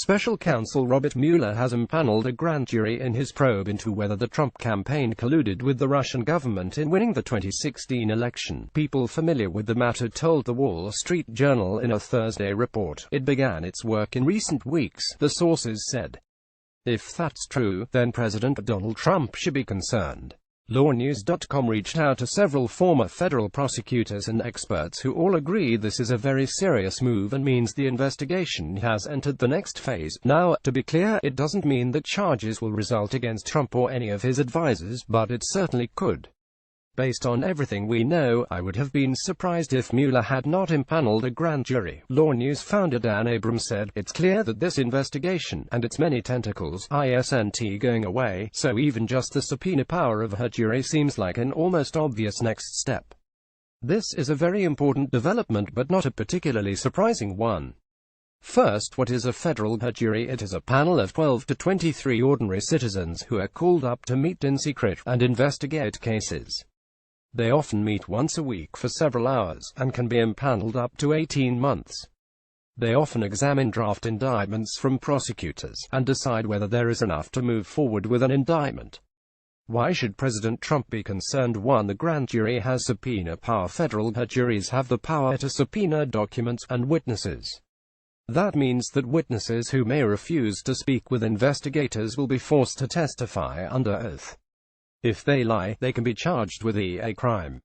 Special counsel Robert Mueller has impaneled a grand jury in his probe into whether the Trump campaign colluded with the Russian government in winning the 2016 election. People familiar with the matter told the Wall Street Journal in a Thursday report. It began its work in recent weeks, the sources said. If that's true, then President Donald Trump should be concerned. LawNews.com reached out to several former federal prosecutors and experts who all agree this is a very serious move and means the investigation has entered the next phase. Now, to be clear, it doesn't mean that charges will result against Trump or any of his advisors, but it certainly could. Based on everything we know, I would have been surprised if Mueller had not impaneled a grand jury. Law News founder Dan Abrams said, "It's clear that this investigation, and its many tentacles, isn't going away, so even just the subpoena power of her jury seems like an almost obvious next step. This is a very important development but not a particularly surprising one. First, what is a federal grand jury? It is a panel of 12 to 23 ordinary citizens who are called up to meet in secret and investigate cases. They often meet once a week for several hours, and can be impaneled up to 18 months. They often examine draft indictments from prosecutors, and decide whether there is enough to move forward with an indictment. Why should President Trump be concerned? 1. The grand jury has subpoena power. Federal grand juries have the power to subpoena documents and witnesses. That means that witnesses who may refuse to speak with investigators will be forced to testify under oath. If they lie, they can be charged with a crime.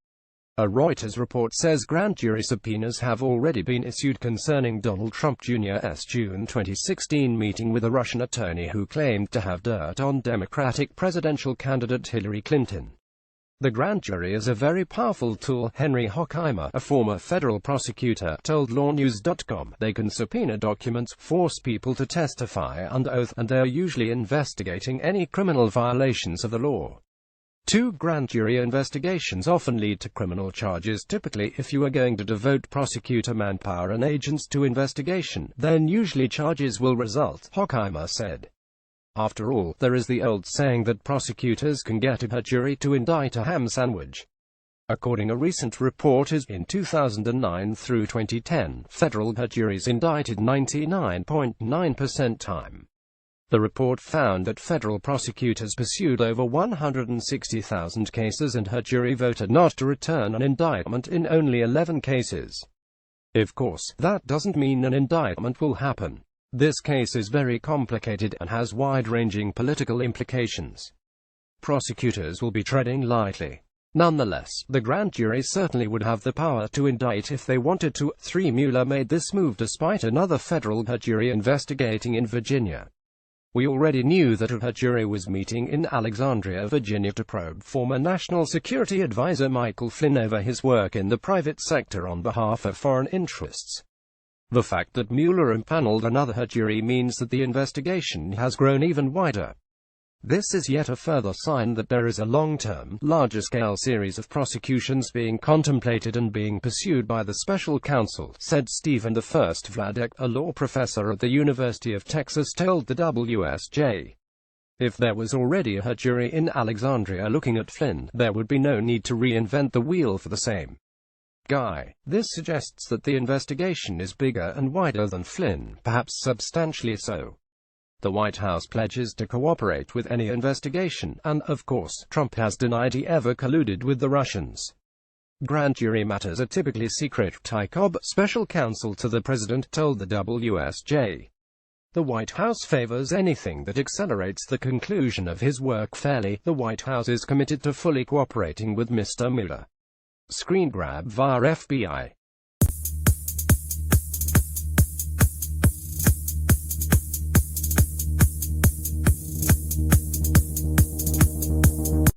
A Reuters report says grand jury subpoenas have already been issued concerning Donald Trump Jr.'s June 2016 meeting with a Russian attorney who claimed to have dirt on Democratic presidential candidate Hillary Clinton. The grand jury is a very powerful tool, Henry Hockheimer, a former federal prosecutor, told LawNews.com. They can subpoena documents, force people to testify under oath, and they are usually investigating any criminal violations of the law. 2. Grand jury investigations often lead to criminal charges. Typically, if you are going to devote prosecutor manpower and agents to investigation, then usually charges will result, Hockheimer said. After all, there is the old saying that prosecutors can get a jury to indict a ham sandwich. According to a recent report, in 2009 through 2010, federal juries indicted 99.9% time. The report found that federal prosecutors pursued over 160,000 cases and her jury voted not to return an indictment in only 11 cases. Of course, that doesn't mean an indictment will happen. This case is very complicated and has wide-ranging political implications. Prosecutors will be treading lightly. Nonetheless, the grand jury certainly would have the power to indict if they wanted to. 3. Mueller made this move despite another federal jury investigating in Virginia. We already knew that a jury was meeting in Alexandria, Virginia to probe former National Security Advisor Michael Flynn over his work in the private sector on behalf of foreign interests. The fact that Mueller impaneled another jury means that the investigation has grown even wider. This is yet a further sign that there is a long-term, larger-scale series of prosecutions being contemplated and being pursued by the special counsel, said Stephen I. Vladek, a law professor at the University of Texas, told the WSJ. If there was already a jury in Alexandria looking at Flynn, there would be no need to reinvent the wheel for the same guy. This suggests that the investigation is bigger and wider than Flynn, perhaps substantially so. The White House pledges to cooperate with any investigation, and, of course, Trump has denied he ever colluded with the Russians. Grand jury matters are typically secret, Ty Cobb, special counsel to the president, told the WSJ. The White House favors anything that accelerates the conclusion of his work fairly. The White House is committed to fully cooperating with Mr. Mueller. Screen grab via FBI.